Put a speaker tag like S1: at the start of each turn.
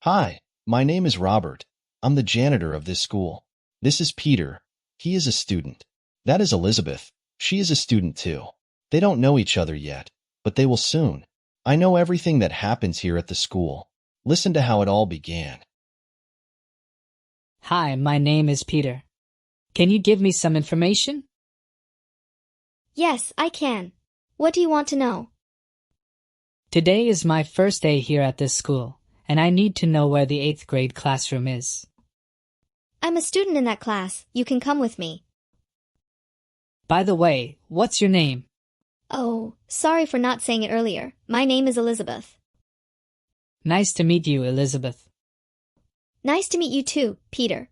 S1: Hi, my name is Robert. I'm the janitor of this school. This is Peter. He is a student. That is Elizabeth. She is a student too. They don't know each other yet, but they will soon. I know everything that happens here at the school. Listen to how it all began.
S2: Hi, my name is Peter. Can you give me some information?
S3: Yes, I can. What do you want to know?
S2: Today is my first day here at this school, and I need to know where the 8th grade classroom is.
S3: I'm a student in that class. You can come with me.
S2: By the way, what's your name?
S3: Oh, sorry for not saying it earlier. My name is Elizabeth.
S2: Nice to meet you, Elizabeth.
S3: Nice to meet you too, Peter.